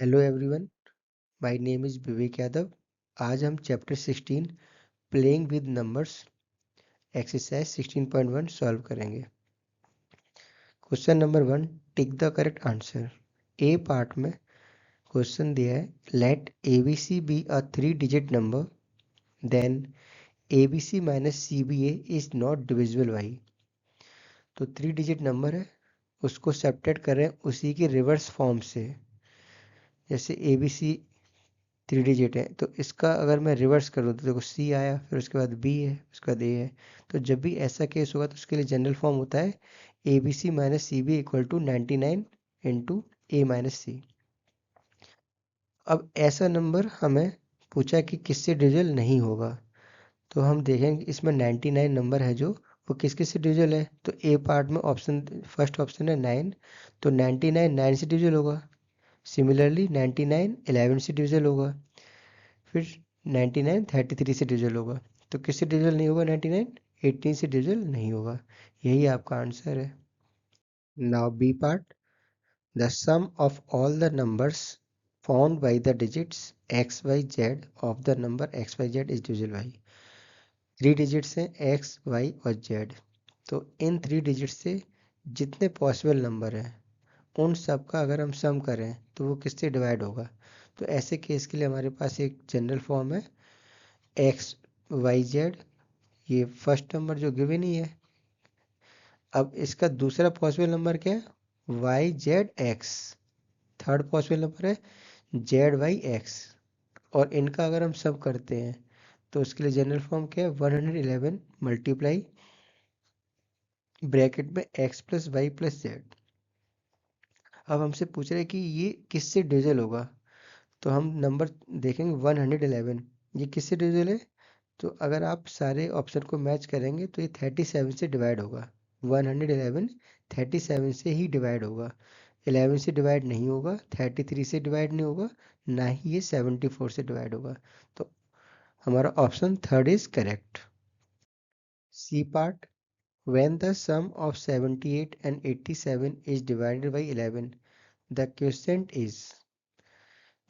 Hello everyone, my name is Vivek Yadav. आज हम chapter 16 playing with numbers exercise 16.1 solve करेंगे। Question number 1, tick the correct answer. A part में question दिया है, let ABC be a 3 digit number, then ABC minus CBA is not divisible by. तो 3 digit number है, उसको subtract करें उसी की रिवर्स फॉर्म से। जैसे ABC 3 डिजिट है, तो इसका अगर मैं रिवर्स करूँ तो देखो C आया, फिर उसके बाद B है, उसके बाद A है। तो जब भी ऐसा केस होगा तो उसके लिए जनरल फॉर्म होता है ABC minus CB equal to 99 into A minus C। अब ऐसा नंबर हमें पूछा कि किससे डिविजल नहीं होगा, तो हम देखेंगे इसमें 99 नंबर है जो वो किस किस से डिविजल है। तो ए पार्ट में ऑप्शन फर्स्ट ऑप्शन है 9, तो 99 9 से डिविजल होगा। सिमिलरली 99 11 से डिविजल होगा, फिर 99 33 से डिविजल होगा। तो किससे डिविजल नहीं होगा? 99 18 से डिविजल नहीं होगा। यही आपका आंसर है। Now B part, the sum of all the numbers found by the digits X Y Z of the number X Y Z is divisible by. 3 digits हैं एक्स वाई और जेड, तो इन 3 डिजिट्स से जितने possible number हैं उन सब का अगर हम सम करें तो वो किससे डिवाइड होगा। तो ऐसे केस के लिए हमारे पास एक जनरल फॉर्म है एक्स वाई जेड, ये फर्स्ट नंबर जो गिवन ही है। अब इसका दूसरा पॉसिबल नंबर क्या है? Y z x. Third possible number है जेड वाई एक्स। और इनका अगर हम सब करते हैं तो उसके लिए जनरल फॉर्म क्या है? 111 मल्टीप्लाई ब्रैकेट में x plus y plus z. अब हमसे पूछ रहे हैं कि ये किससे डिविजल होगा, तो हम नंबर देखेंगे 111, ये किससे डिविजल है? तो अगर आप सारे ऑप्शन को मैच करेंगे तो ये 37 से डिवाइड होगा। 111 37 से ही डिवाइड होगा, 11 से डिवाइड नहीं होगा, 33 से डिवाइड नहीं होगा, ना ही ये 74 से डिवाइड होगा। तो हमारा option third is correct. C part, when the sum of 78 and 87 is divided by 11 the quotient is.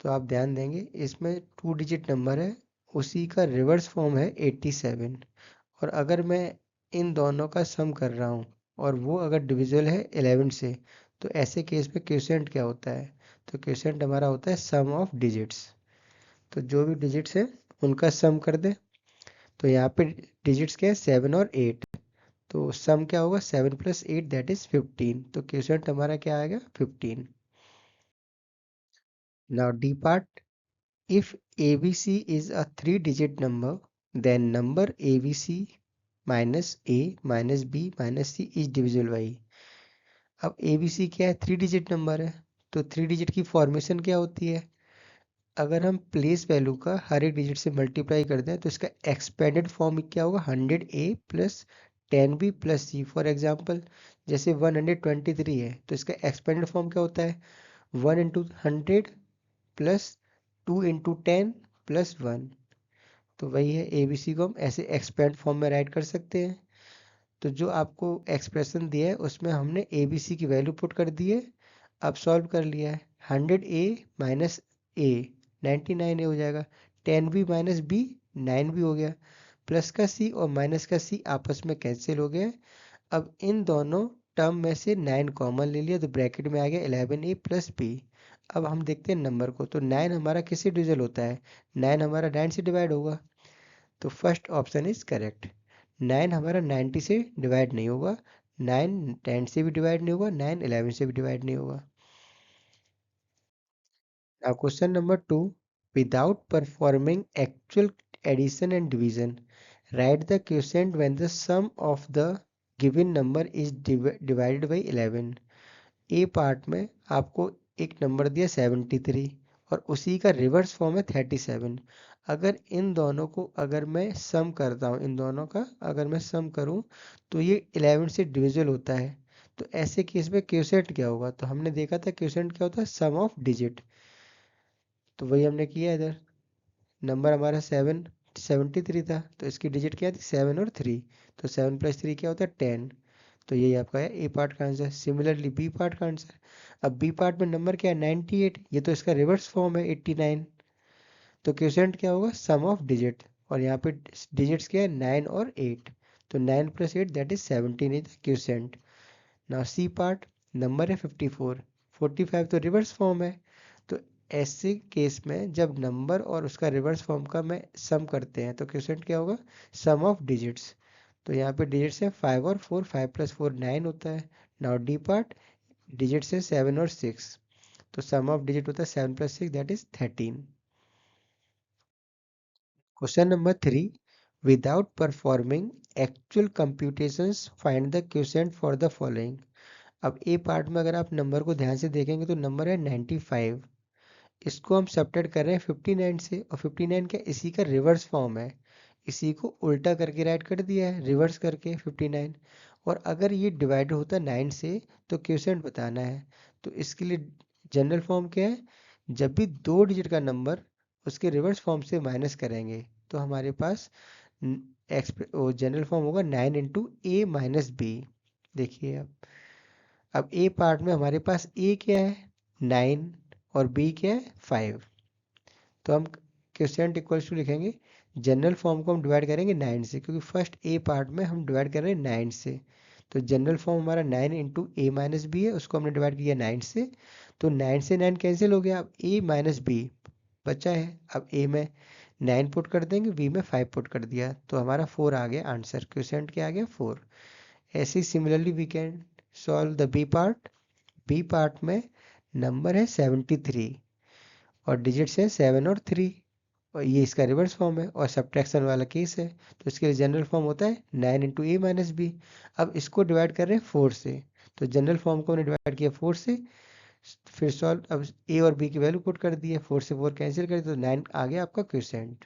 तो आप ध्यान देंगे इसमें 2 डिजिट नंबर है, उसी का रिवर्स फॉर्म है 87। और अगर मैं इन दोनों का सम कर रहा हूँ और वो अगर डिविजिबल है 11 से, तो ऐसे केस में क्वोशिएंट क्या होता है? तो क्वोशिएंट हमारा होता है सम ऑफ डिजिट्स। तो जो भी डिजिट्स हैं उनका सम कर दें। तो यहाँ पे डिजिट्स क्या है? 7 और 8। तो सम क्या होगा? 7 प्लस 8 दैट इज 15। तो क्वोशिएंट हमारा क्या आएगा? 15। Now D part, if ABC is a 3 digit number, then number ABC minus A minus B minus C is divisible by। अब ABC क्या है? 3 डिजिट नंबर है, तो 3 डिजिट की फॉर्मेशन क्या होती है? अगर हम प्लेस वैल्यू का हर एक डिजिट से मल्टीप्लाई कर दें तो इसका एक्सपेंडेड फॉर्म क्या होगा? 100A plus 10B plus C। For example जैसे 123 है, तो इसका एक्सपेंडेड फॉर्म क्या होता है? 1 इंटू 100 प्लस 2 इंटू 10 प्लस 1। तो वही है, ABC को हम ऐसे एक्सपेंड फॉर्म में राइट कर सकते हैं। तो जो आपको एक्सप्रेशन दिया है उसमें हमने ABC की वैल्यू पुट कर दी है। अब सॉल्व कर लिया है। 100A माइनस A 99A हो जाएगा, 10B माइनस B 9B हो गया, प्लस का C और माइनस का C आपस में कैंसिल हो गया। अब इन दोनों टर्म में से 9 कॉमन ले लिया तो ब्रैकेट में आ गया 11A प्लस B। अब हम देखते हैं नंबर को, तो 9 हमारा किससे डिविजल होता है? 9 हमारा 9 से डिवाइड होगा, तो फर्स्ट ऑप्शन इज करेक्ट। 9 हमारा 90 से डिवाइड नहीं होगा, 9 10 से भी डिवाइड नहीं होगा, 9 11 से भी डिवाइड नहीं होगा। Now question number 2, without performing actual addition and division write the quotient when the sum of the given number is divided by 11। A part में आपको एक नंबर दिया 73 और उसी का रिवर्स फॉर्म है 37। अगर इन दोनों को अगर मैं सम करता हूँ, इन दोनों का अगर मैं सम करूँ तो ये 11 से डिविजिबल होता है। तो ऐसे केस में क्वोशिएंट क्या होगा? तो हमने देखा था क्वोशिएंट क्या होता है? सम ऑफ डिजिट। तो वही हमने किया इधर। नंबर हमारा 73 था, तो इसकी डिजिट क्या थी? 7 और 3। तो 7 प्लस 3 क्या होता है? 10। तो यही आपका है ए पार्ट का आंसर। सिमिलरली बी पार्ट का आंसर, अब बी पार्ट में नंबर क्या है 98, ये तो इसका रिवर्स फॉर्म है 89। तो क्वोशिएंट क्या होगा सम ऑफ डिजिट, और यहाँ पे डिजिट्स क्या है 9 और 8, तो 9 + 8 that is 17 is the quotient. Now C part, number है 54, 45 तो रिवर्स फॉर्म है, तो ऐसे केस में जब नंबर और उसका रिवर्स फॉर्म का में सम करते हैं तो क्वोशिएंट क्या होगा सम ऑफ डिजिट्स। तो यहाँ पे डिजिट्स है 5 और 4, 5 + 4 9 होता है। नाउ डी पार्ट, डिजिट्स है 7 और 6, तो सम ऑफ डिजिट होता है 7 + 6 that is 13। Question number 3, without performing actual computations find the quotient for the following. अब ए पार्ट में अगर आप नंबर को ध्यान से देखेंगे तो नंबर है 95, इसको हम सब्ट्रैक्ट कर रहे हैं 59 से, और 59 क्या इसी का रिवर्स फॉर्म है, इसी को उल्टा करके राइट कर दिया है रिवर्स करके 59। और अगर ये डिवाइड होता है 9 से तो क्वोशिएंट बताना है। तो इसके लिए जनरल फॉर्म क्या है, जब भी 2 डिजिट का नंबर उसके रिवर्स फॉर्म से माइनस करेंगे तो हमारे पास जनरल फॉर्म होगा 9 इंटू ए माइनस बी। देखिए अब ए पार्ट में हमारे पास ए क्या है 9 और बी क्या है 5, तो हम क्वोशिएंट इक्वल्स टू लिखेंगे, जनरल फॉर्म को हम डिवाइड करेंगे 9 से, क्योंकि फर्स्ट ए पार्ट में हम डिवाइड कर रहे हैं 9 से। तो जनरल फॉर्म हमारा 9 इंटू ए माइनस बी है, उसको हमने डिवाइड किया 9 से, तो 9 से 9 कैंसिल हो गया, अब ए माइनस बी बचा है। अब ए में 9 पुट कर देंगे, बी में 5 पुट कर दिया, तो हमारा 4 आ गया आंसर, क्वोशिएंट क्या आ गया 4। ऐसे ही similarly we can solve the B part. B part में नंबर है 73 और डिजिट्स है 7 और 3, और ये इसका रिवर्स फॉर्म है और सब्ट्रैक्शन वाला केस है, तो इसके लिए जनरल फॉर्म होता है 9 इंटू ए माइनस बी। अब इसको डिवाइड कर रहे हैं 4 से, तो जनरल फॉर्म को हमने डिवाइड किया 4 से, फिर सॉल्व, अब ए और बी की वैल्यू पुट कर दी है, 4 से 4 कैंसिल कर दिया, तो 9 आ गया आपका quotient.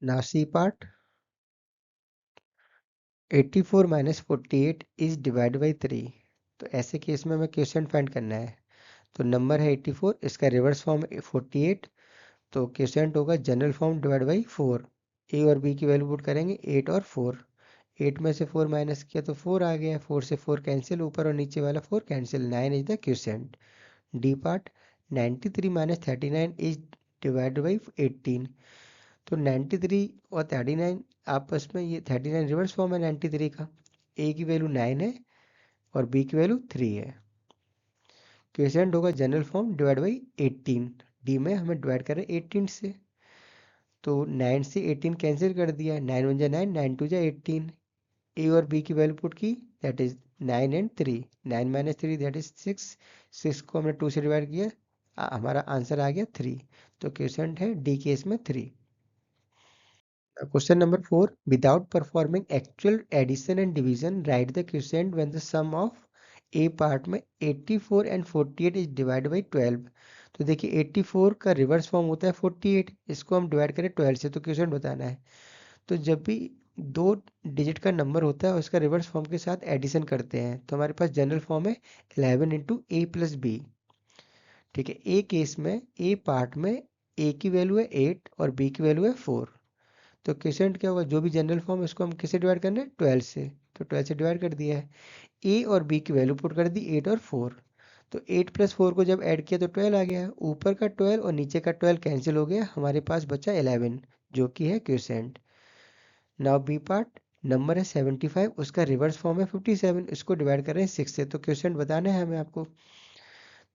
Now C part, 84 minus 48 is divide by 3, तो ऐसे केस में हमें क्वोशिएंट फाइंड करना है। तो नंबर है 84, इसका रिवर्स फॉर्म है 48, तो क्वोशिएंट होगा जनरल फॉर्म डिवाइड बाई 4। ए और बी की वैल्यू पुट करेंगे 8 और 4, 8 में से 4 माइनस किया तो 4 आ गया, 4 से 4 कैंसिल, ऊपर और नीचे वाला 4 cancel, 9 is the quotient. D part, 93 minus 39 is divide by 18, तो 93 और 39 आपस में, ये 39 रिवर्स फॉर्म है 93 का, ए की वैल्यू 9 है और बी की वैल्यू 3 है। क्वोशिएंट होगा general form divide by 18, D में हमें डिवाइड करें 18 से, तो 9 से 18 कैंसिल कर दिया, 9 1 जा 9, 9 2 जा 18, ए और बी की वैल्यू पुट की, that is 9 and 3, 9 minus 3 that is 6, 6 को हमने 2 से डिवाइड किया, हमारा आंसर आ गया 3, तो क्वोशिएंट है डी केस में 3। Question number 4, without performing actual addition and division write the quotient when the sum of A part में 84 एंड 48 इज डिवाइड बाई 12। तो देखिए 84 का रिवर्स फॉर्म होता है 48, इसको हम डिवाइड करें 12 से, तो क्वोशिएंट बताना है। तो जब भी 2 डिजिट का नंबर होता है उसका रिवर्स फॉर्म के साथ एडिशन करते हैं, तो हमारे पास जनरल फॉर्म है 11 इंटू ए प्लस बी। ठीक है, ए केस में ए पार्ट में ए की वैल्यू है 8 और बी की वैल्यू है 4, तो क्वोशिएंट क्या होगा, जो भी जनरल फॉर्म है उसको हम किससे डिवाइड करना है 12 से, तो 12 से डिवाइड कर दिया है। ए और बी की वैल्यू पुट कर दी 8 और 4, तो 8 + 4 को जब ऐड किया तो 12 आ गया, ऊपर का 12 और नीचे का 12 कैंसिल हो गया, हमारे पास बचा 11 जो कि है quotient. Now B part, number है 75, उसका रिवर्स फॉर्म है 57, इसको डिवाइड कर रहे हैं 6 से, तो क्वोशिएंट बताना है हमें आपको।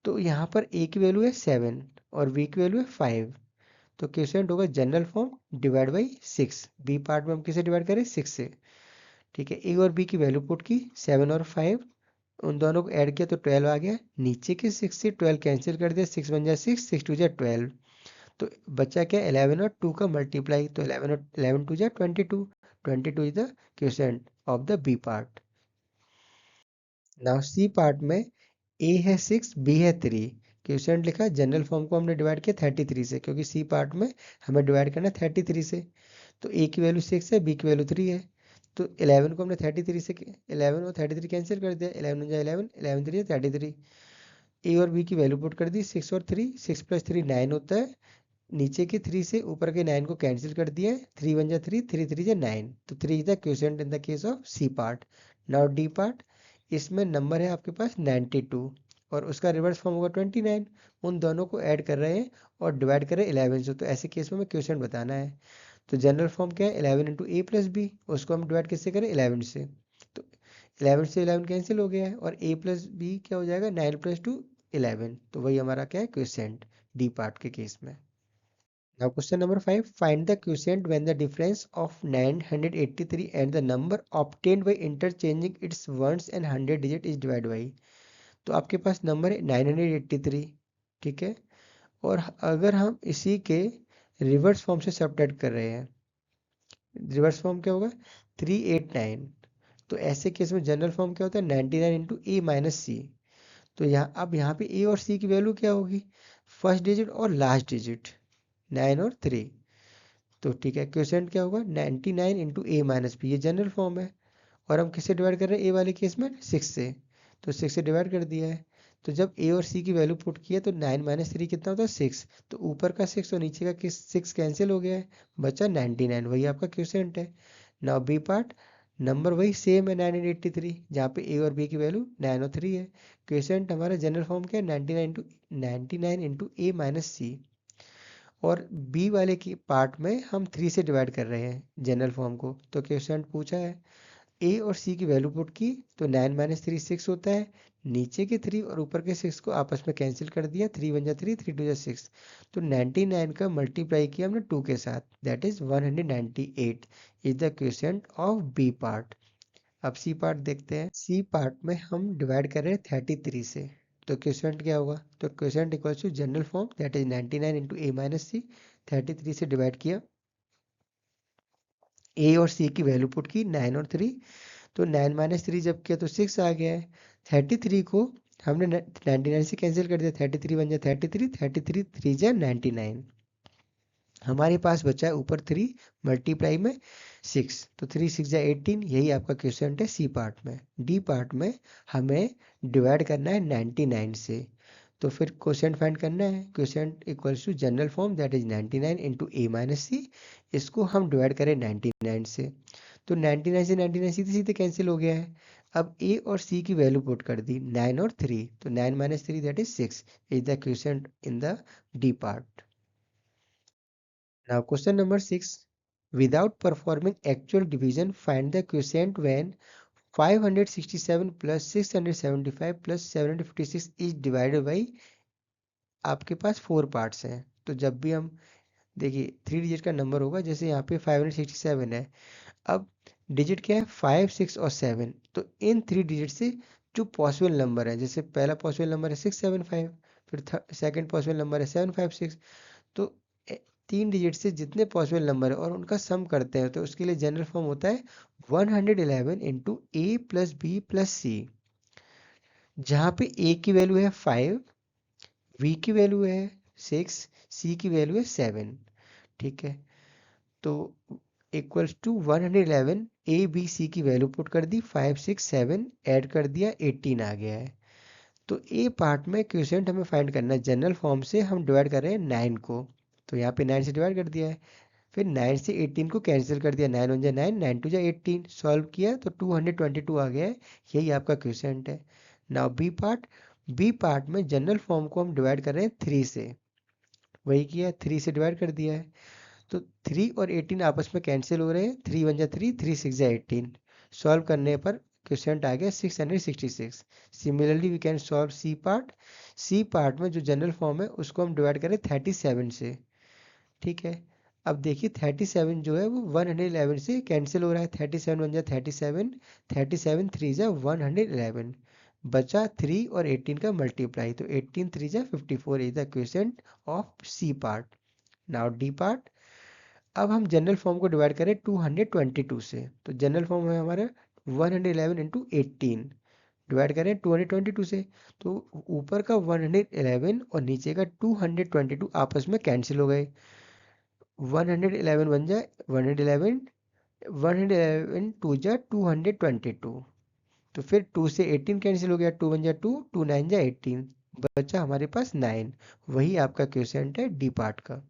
तो यहाँ पर ए की वैल्यू है 7 और बी की वैल्यू है 5, तो क्वोशिएंट होगा general form divide by 6, B part में हम किसे डिवाइड करें 6 से। ठीक है, ए और बी की वैल्यू पुट की 7 और 5, उन दोनों को ऐड किया तो 12 आ गया, नीचे के 6 से 12 कैंसिल कर दिया, 6 1 जा 6, 6 2 जा 12, तो बचा क्या 11 और 2 का मल्टीप्लाई, तो 11 और 11 2 जा 22, 22 is the quotient of the B part. Now C part में ए है 6, बी है 3, क्वोशिएंट लिखा, जनरल फॉर्म को हमने डिवाइड किया 33 से, क्योंकि सी पार्ट में हमें डिवाइड करना 33 से, तो ए की वैल्यू 6 है, बी की वैल्यू 3 है, तो 11 को हमने 33 से 11 और 33 कैंसिल कर दिया, 11 जा 11, 11 3 33, ए और बी की वैल्यू पुट कर दी 6 और 3, 6 + 3 9 होता है, नीचे के 3 से ऊपर के 9 को कैंसिल कर दिया है, 3 1 जा 3, 3 3 जा 9, तो 3 is the quotient in the case of C part. Now D part, इसमें नंबर है आपके पास 92 और उसका रिवर्स फॉर्म होगा 29। उन दोनों को ऐड कर रहे हैं और डिवाइड कर रहे हैं 11 से। तो ऐसे केस में हमें क्वेश्चन बताना है। तो जनरल फॉर्म क्या है, 11 इंटू ए प्लस बी, उसको हम डिवाइड किससे करें, 11 से। तो 11 से 11 कैंसिल हो गया है और a प्लस बी क्या हो जाएगा, 9 प्लस 2 11। तो वही हमारा क्या है, क्वेश्चन डी पार्ट के केस में। Now question number 5. Find the quotient when the difference of 983 and the number obtained by interchanging its ones and 100 digit is divided by। तो आपके पास नंबर है 983, ठीक है, और अगर हम इसी के रिवर्स फॉर्म से सब्ट्रैक्ट कर रहे हैं, रिवर्स फॉर्म क्या होगा 389। तो ऐसे केस में जनरल फॉर्म क्या होता है 99 इंटू ए माइनस सी। तो यहाँ अब यहाँ पे ए और सी की वैल्यू क्या होगी, फर्स्ट डिजिट और लास्ट डिजिट 9 और 3। तो ठीक है, क्वेश्चन क्या होगा 99 इंटू ए माइनस बी, ये जनरल फॉर्म है और हम किससे डिवाइड कर रहे हैं, ए वाले केस में 6 से। तो 6 से डिवाइड कर दिया है। तो जब ए और सी की वैल्यू पुट किया तो 9 माइनस 3 कितना होता है 6। तो ऊपर का 6 और नीचे का 6 कैंसिल हो गया है, बचा 99, वही आपका क्वेश्चन है। नाउ बी पार्ट, नंबर वही सेम है 983, जहाँ पे ए और बी की वैल्यू 9 और 3 है। क्वेश्चन हमारा जनरल फॉर्म क्या है 99 इंटू ए माइनस सी, और बी वाले की पार्ट में हम 3 से डिवाइड कर रहे हैं जनरल फॉर्म को। तो क्वेश्चन पूछा है ए और सी की वैल्यू पुट की तो 9 माइनस 3 6 होता है, नीचे के 3 और ऊपर के 6 को आपस में कैंसिल कर दिया, 3 1 जा 3 3 2 जा 6। तो 99 का मल्टीप्लाई किया हमने 2 के साथ, that is 198 is the question of B part. अब सी पार्ट देखते हैं। सी पार्ट में हम डिवाइड कर रहे हैं 33 से। तो क्वेश्चन क्या होगा, तो question equals to general form that is 99 into A minus C, 33 से डिवाइड किया, ए और सी की वैल्यू पुट की 9 और 3। तो 9 माइनस 3 जब किया तो 6 आ गया है। 33 को हमने 99 से कैंसिल कर दिया, 33 बन जाए 33, 33 3 जा 99। हमारे पास बचा है ऊपर 3 मल्टीप्लाई में 6, तो 3 6 जा 18। यही आपका क्वेश्चन है सी पार्ट में। डी पार्ट में हमें डिवाइड करना है 99 से। तो फिर क्वेश्चन फाइंड करना है, question equals to general form that is 99 into A minus C, इसको हम डिवाइड करें 99 से। तो 99 से 99 सीधे सीधे कैंसिल हो गया है। अब ए और सी की वैल्यू पुट कर दी 9 और 3, तो 9 minus 3 that is 6 is the question in the D part. Now question number 6. Without performing actual division, find the quotient when 567 plus 675 plus 756 is divided by, आपके पास 4 पार्ट्स हैं। तो जब भी हम देखिए 3 डिजिट का नंबर होगा, जैसे यहाँ पे 567 है, अब डिजिट क्या है 5 6 और 7। तो इन 3 डिजिट से जो पॉसिबल नंबर है, जैसे पहला पॉसिबल नंबर है 675, फिर सेकंड पॉसिबल नंबर है 756। तो 3 डिजिट से जितने पॉसिबल नंबर है और उनका सम करते हैं, तो उसके लिए जनरल फॉर्म होता है 111 इंटू ए प्लस बी प्लस सी, जहाँ पे ए की वैल्यू है 5, बी की वैल्यू है 6, सी की वैल्यू है 7, ठीक है। तो equals to 111, a b c की वैल्यू पुट कर दी, 5 6 7 ऐड कर दिया, 18 आ गया है। तो ए पार्ट में क्वेश्चन हमें फाइंड करना है, जनरल फॉर्म से हम डिवाइड कर रहे हैं 9 को, तो यहाँ पे 9 से डिवाइड कर दिया है। फिर 9 से 18 को कैंसिल कर दिया, 9 1 जा 9, 9 2 जा 18, सॉल्व किया तो 222 आ गया है। यही आपका क्वेश्चन है। Now B part, B part में जनरल फॉर्म को हम डिवाइड कर रहे हैं 3 से, वही किया 3 से डिवाइड कर दिया है। तो 3 और 18 आपस में कैंसिल हो रहे हैं, 3 1 जा 3, 3 6 जा 18, सॉल्व करने पर क्वेश्चन आ गया 666। Similarly we can solve C part. C part में जो जनरल फॉर्म है उसको हम डिवाइड करें 37 से, ठीक है। अब देखिए 37 जो है वो 111 से कैंसिल हो रहा है, 37 1 जा 37, 37 3 जा 111, बचा 3 और 18 का मल्टीप्लाई, तो 18 3 जा 54 is the question of C part. Now D part, अब हम जनरल फॉर्म को डिवाइड करें 222 से। तो जनरल फॉर्म है हमारा 111 इंटू 18, डिवाइड करें 222 से। तो ऊपर का 111 और नीचे का 222 आपस में कैंसिल हो गए, 111 बन जाए 111, 111 टू जा 222। तो फिर 2 से 18 कैंसिल हो गया, 2 1 जा 2, 2 9 जा 18, बचा हमारे पास 9। वही आपका क्वेश्चन है डी पार्ट का।